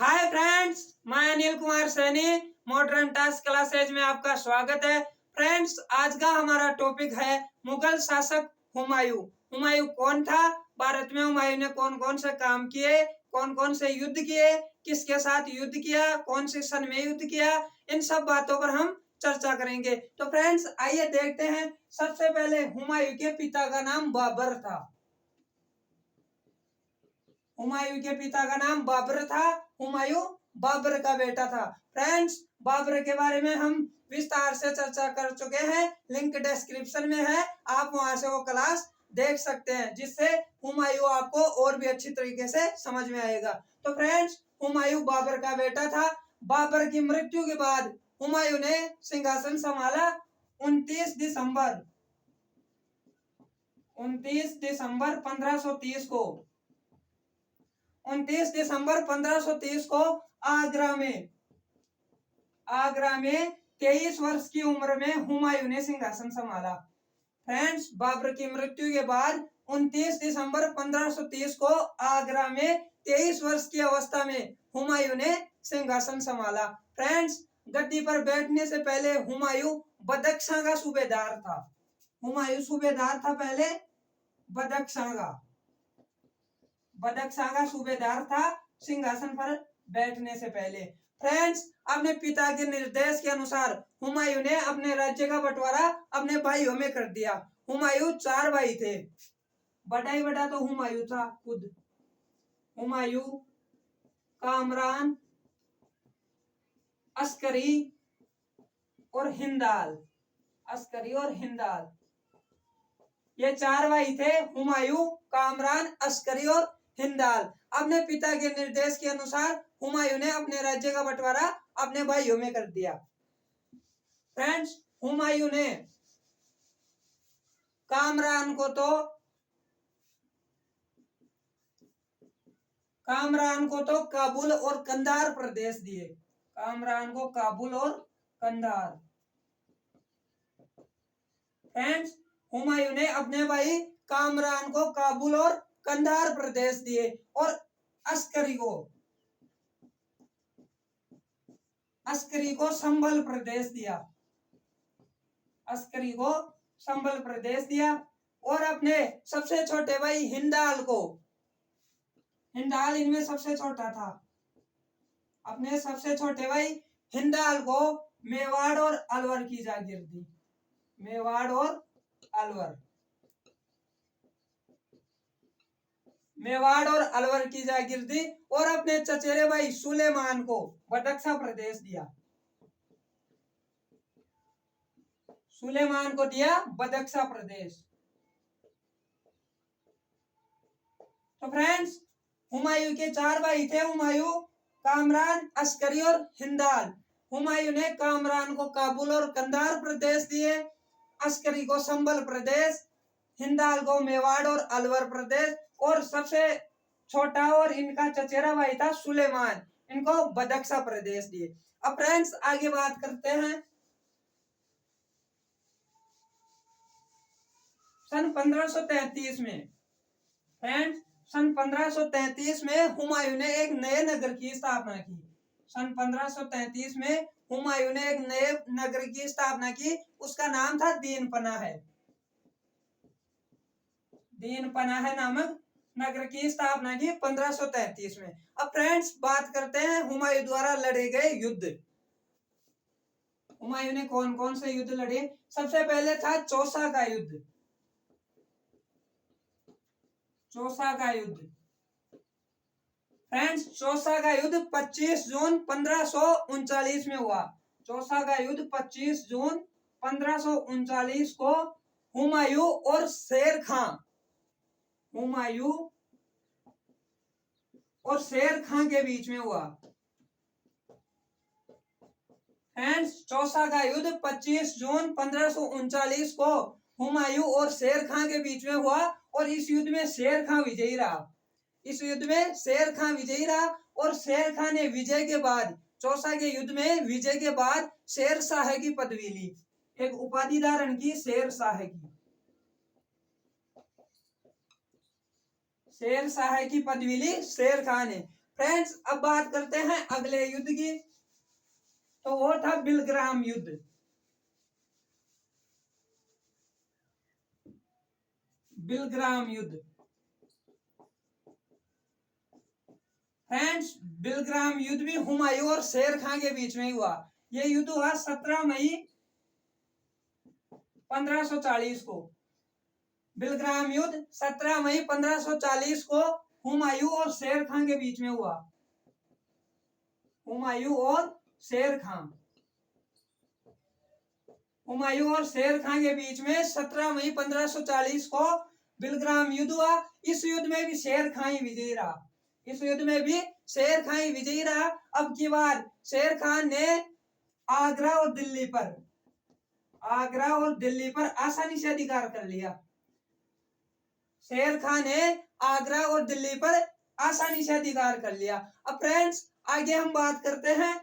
Hi friends, मैं Anil Kumar Saini modern task classes में आपका स्वागत है। फ्रेंड्स, आज का हमारा टॉपिक है मुगल शासक हुमायूं। हुमायूं कौन था? भारत में हुमायूं ने कौन कौन से काम किए, कौन कौन से युद्ध किए, किसके साथ युद्ध किया, कौन से सन में युद्ध किया, इन सब बातों पर हम चर्चा करेंगे। तो फ्रेंड्स, आइए देखते हैं। सबसे पहले हुमायूं के पिता का नाम बाबर था। हुमायूं के पिता का नाम बाबर था। हुमायूं बाबर का बेटा था। फ्रेंड्स, बाबर के बारे में हम विस्तार से चर्चा कर चुके हैं। लिंक डिस्क्रिप्शन में है, आप वहां से वो क्लास देख सकते हैं, जिससे हुमायूं आपको और भी अच्छी तरीके से समझ में आएगा। तो फ्रेंड्स, हुमायूं बाबर का बेटा था। बाबर की मृत्यु के बाद हुमायूं ने सिंहासन संभाला 29 दिसंबर 1530 को। 29 दिसंबर 1530 को आगरा में 23 वर्ष की उम्र में हुमायूं ने सिंहासन संभाला। फ्रेंड्स, बाबर की मृत्यु के बाद 29 दिसंबर 1530 को आगरा में 23 वर्ष की अवस्था में हुमायूं ने सिंहासन संभाला। फ्रेंड्स, गद्दी पर बैठने से पहले हुमायूं बदख्शां का सूबेदार था। हुमायूं सूबेदार था पहले, बदख्शां का सूबेदार था सिंहासन पर बैठने से पहले। फ्रेंड्स, अपने पिता के निर्देश के अनुसार हुमायूं ने अपने राज्य का बंटवारा अपने भाइयों में कर दिया। हुमायूं 4 भाई थे। बड़ा ही बड़ा तो हुमायूं था खुद। हुमायूं, कामरान, अस्करी और हिंदाल। ये 4 भाई थे, हुमायूं, कामरान, अस्करी और हिंदाल। अपने पिता के निर्देश के अनुसार हुमायूं ने अपने राज्य का बंटवारा अपने भाइयों में कर दिया। फ्रेंड्स, हुमायूं ने कामरान को तो काबुल और कंधार प्रदेश दिए। फ्रेंड्स, हुमायूं ने अपने भाई कामरान को काबुल और कंधार प्रदेश दिए और अस्करी को संभल प्रदेश दिया। और अपने सबसे छोटे भाई हिंदाल इनमें सबसे छोटा था। अपने सबसे छोटे भाई हिंदाल को मेवाड़ और अलवर की जागीर दी। और अपने चचेरे भाई सुलेमान को बदख्शा प्रदेश दिया। बदख्शा प्रदेश। तो फ्रेंड्स, हुमायूं के 4 भाई थे, हुमायूं, कामरान, अस्करी और हिंदाल। हुमायूं ने कामरान को काबुल और कंधार प्रदेश दिए, अस्करी को संभल प्रदेश, हिंदाल को मेवाड़ और अलवर प्रदेश, और सबसे छोटा और इनका चचेरा भाई था सुलेमान, इनको बदख्शा प्रदेश दिए। अब फ्रेंड्स, आगे बात करते हैं। सन 1533 में फ्रेंड्स, सन 1533 में हुमायूं ने एक नए नगर की स्थापना की। सन 1533 में हुमायूं ने एक नए नगर की स्थापना की। उसका नाम था दीनपनाह नामक नगर की स्थापना की 1533 में। अब फ्रेंड्स, बात करते हैं हुमायूं द्वारा लड़े गए युद्ध। हुमायूं ने कौन कौन से युद्ध लड़े? सबसे पहले था चौसा का युद्ध। फ्रेंड्स, चौसा का युद्ध 25 जून 1539 में हुआ। चौसा का युद्ध 25 जून 1539 को हुमायूं और शेर खां के बीच में हुआ। फ्रेंड्स, चौसा का युद्ध 25 जून 1539 को हुमायूं और शेर खां के बीच में हुआ और इस युद्ध में शेर खां विजयी रहा। और शेर खां ने चौसा के युद्ध में विजय के बाद शेर शाह की पदवी ली, एक उपाधि धारण की, शेर शाह की पदवी ली शेर खां ने। फ्रेंड्स अब बात करते हैं अगले युद्ध की, तो वो था बिलग्राम युद्ध। बिलग्राम युद्ध फ्रेंड्स, बिलग्राम युद्ध भी हुमायूं और शेर खां के बीच में ही हुआ। यह युद्ध हुआ 17 मई 1540 को। बिलग्राम युद्ध 17 मई 1540 को हुमायूं और शेर खां के बीच में हुआ। हुमायूं और शेर खां, हुमायूं और शेर खां के बीच में 17 मई 1540 को बिलग्राम युद्ध हुआ। इस युद्ध में भी शेर खां ही विजयी रहा। इस युद्ध में भी शेर खां ही विजयी रहा। अब की बार शेर खान ने आगरा और दिल्ली पर आसानी से अधिकार कर लिया। शेर खान ने आगरा और दिल्ली पर आसानी से अधिकार कर लिया। अब फ्रेंड्स आगे हम बात करते हैं,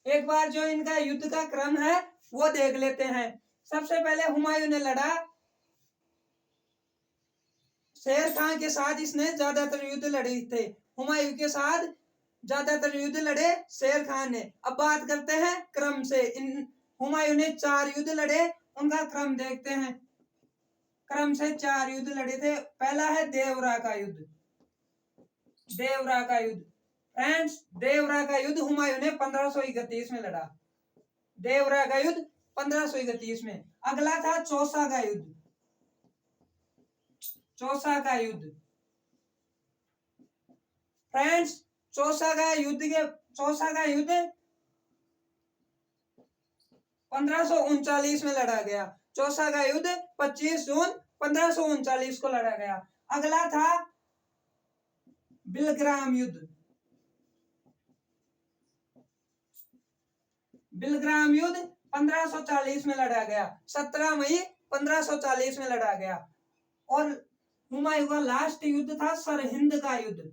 एक बार जो इनका युद्ध का क्रम है वो देख लेते हैं। सबसे पहले हुमायूं ने लड़ा शेर खान के साथ, इसने ज्यादातर युद्ध लड़े थे। हुमायूं के साथ ज्यादातर युद्ध लड़े शेर खान ने। अब बात करते हैं क्रम से। हुमायूं ने 4 युद्ध लड़े, उनका क्रम देखते हैं। क्रम से 4 युद्ध लड़े थे। पहला है देवरा का युद्ध। देवरा का युद्ध फ्रेंड्स, देवरा का युद्ध हुमायूं ने 1531 में लड़ा। देवरा का युद्ध 1531 में। अगला था चौसा का युद्ध। चौसा का युद्ध फ्रेंड्स, चौसा का युद्ध 1539 में लड़ा गया। चौसा का युद्ध 25 जून 1539 को लड़ा गया। अगला था बिलग्राम युद्ध। बिलग्राम युद्ध 1540 में लड़ा गया। 17 मई 1540 में लड़ा गया। और हुमायूं का लास्ट युद्ध था सरहिंद का युद्ध।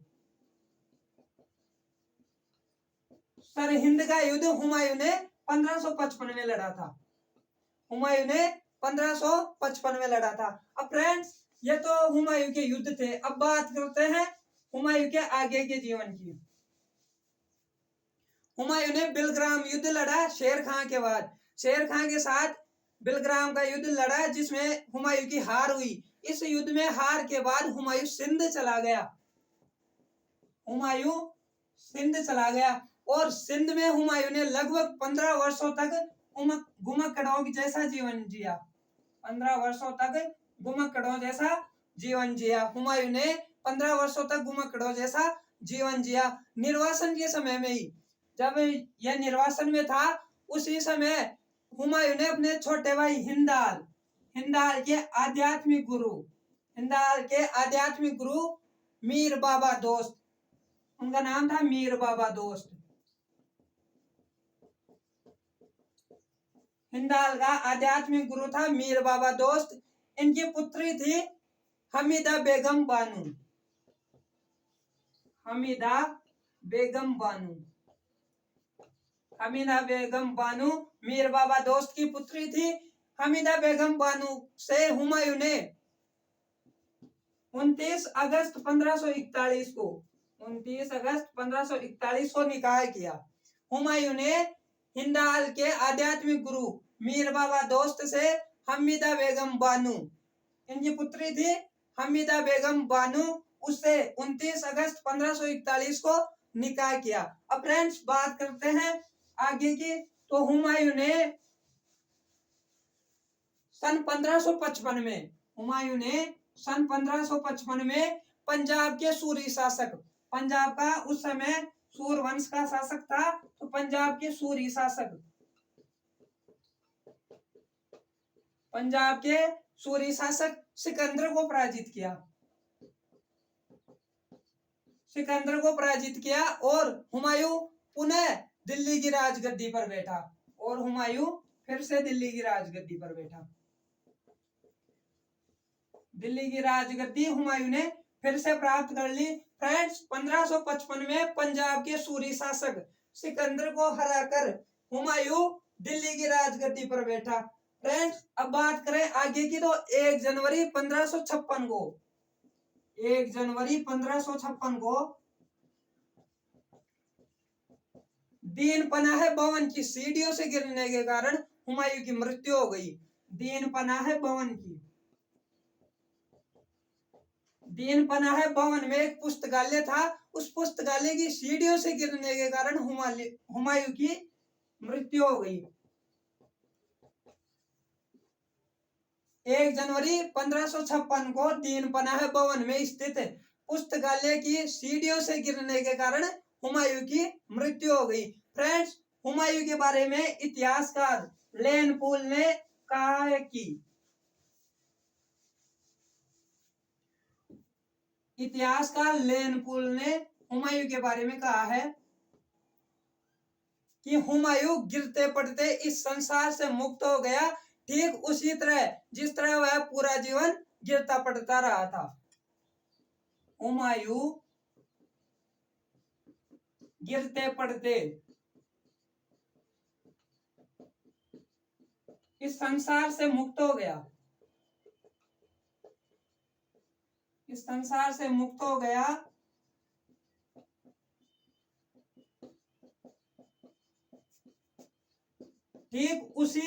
सरहिंद का युद्ध हुमायूं ने 1555 में लड़ा था। हुमायूं ने 1555 में लड़ा था। अब फ्रेंड्स ये तो हुमायूं के युद्ध थे। अब बात करते हैं हुमायूं के आगे के जीवन की। हुमायूं ने बिलग्राम युद्ध लड़ा शेर खां के बाद। शेर खां के साथ बिलग्राम का युद्ध लड़ा जिसमें हुमायूं की हार हुई। इस युद्ध में हार के बाद हुमायूं सिंध चला गया। हुमायूं सिंध चला गया और सिंध में हुमायूं ने लगभग 15 वर्षों तक गुमक्कड़ों जैसा जीवन जिया। 15 वर्षों तक गुमक्कड़ों जैसा जीवन जिया। हुमायूं ने 15 वर्षों तक गुमक्कड़ों जैसा जीवन जिया। निर्वासन के समय में ही, जब यह निर्वासन में था, उसी समय हुमायूं ने अपने छोटे भाई हिंदाल के आध्यात्मिक गुरु मीर बाबा दोस्त, उनका नाम था मीर बाबा दोस्त। हिंदाल का आध्यात्मिक गुरु था मीर बाबा दोस्त। इनकी पुत्री थी हमीदा बेगम बानू। हमीदा बेगम बानू मीर बाबा दोस्त की पुत्री थी। हमीदा बेगम बानू से हुमायूं ने 29 अगस्त 1541 को निकाह किया। हुमायूं ने हिंदाल के आध्यात्मिक गुरु मीर बाबा दोस्त से हमीदा बेगम बानू, इनकी पुत्री थी हमीदा बेगम बानू, उससे 29 अगस्त 1541 को निकाह किया। अब फ्रेंड्स बात करते हैं आगे की। तो हुमायूं ने सन 1555 में पंजाब के सूरी शासक, पंजाब का उस समय सूर वंश का शासक था, तो पंजाब के सूरी शासक सिकंदर को पराजित किया और हुमायूं पुनः दिल्ली की राजगद्दी पर बैठा। दिल्ली की राजगद्दी हुमायूं ने फिर से प्राप्त कर ली। फ्रेंड्स 1555 में पंजाब के सूरी शासक सिकंदर को हराकर हुमायूं दिल्ली की राजगद्दी पर बैठा। फ्रेंड्स अब बात करें आगे की, तो 1 जनवरी 1556 को 1 जनवरी 1556 को दीन पनाह भवन की सीढ़ियों से गिरने के कारण हुमायूं की मृत्यु हो गई। दीन पनाह भवन में एक पुस्तकालय था, उस पुस्तकालय की सीढ़ियों से गिरने के कारण हुमायूं की मृत्यु हो गई। 1 जनवरी 1556 को दीन पनाह भवन में स्थित पुस्तकालय की सीढ़ियों से गिरने के कारण हुमायूं की मृत्यु हो गई। फ्रेंड्स, हुमायूं के बारे में इतिहासकार लेन पूल ने कहा है कि हुमायूं के बारे में कहा है कि हुमायूं गिरते पड़ते इस संसार से मुक्त हो गया, ठीक उसी तरह जिस तरह वह पूरा जीवन गिरता पड़ता रहा था। हुमायूं गिरते पड़ते इस संसार से मुक्त हो गया, ठीक उसी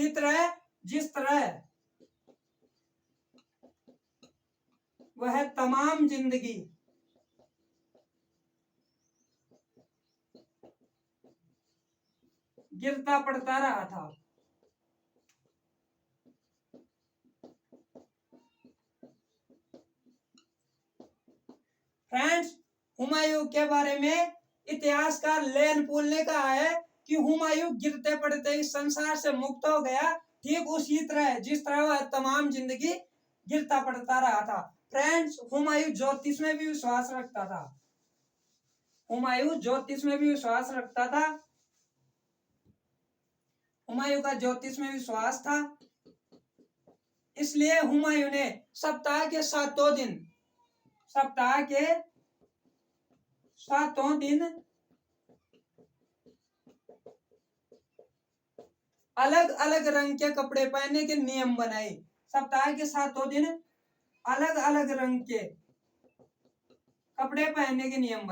तरह जिस तरह वह तमाम जिंदगी गिरता पड़ता रहा था। फ्रेंड्स, हुमायूं के बारे में इतिहासकार लेन पूल ने कहा है कि हुमायूं गिरते पड़ते इस संसार से मुक्त हो गया, ठीक उसी तरह जिस तरह वह तमाम जिंदगी गिरता पड़ता रहा था। फ्रेंड्स, हुमायूं ज्योतिष में भी विश्वास रखता था। हुमायूं का ज्योतिष में विश्वास था, इसलिए हुमायूं ने सप्ताह के सातों दिन अलग अलग रंग के कपड़े पहनने के नियम बनाए। सप्ताह के सातों दिन अलग अलग रंग के कपड़े पहनने के नियम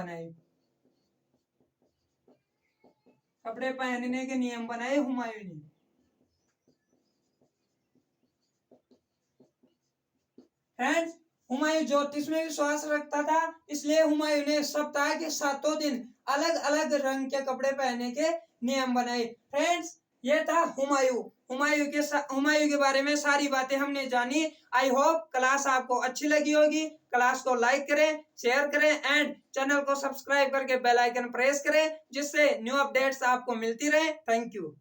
बनाए हुमायूं ने। फ्रेंड्स, हुमायूं ज्योतिष में विश्वास रखता था, इसलिए हुमायूं ने सप्ताह के सातों दिन अलग अलग रंग के कपड़े पहनने के नियम बनाए। फ्रेंड्स, ये था हुमायूं के बारे में सारी बातें हमने जानी। आई होप क्लास आपको अच्छी लगी होगी। क्लास को लाइक करें, शेयर करें एंड चैनल को सब्सक्राइब करके बेल आइकन प्रेस करें, जिससे न्यू अपडेट्स आपको मिलती रहे। Thank you.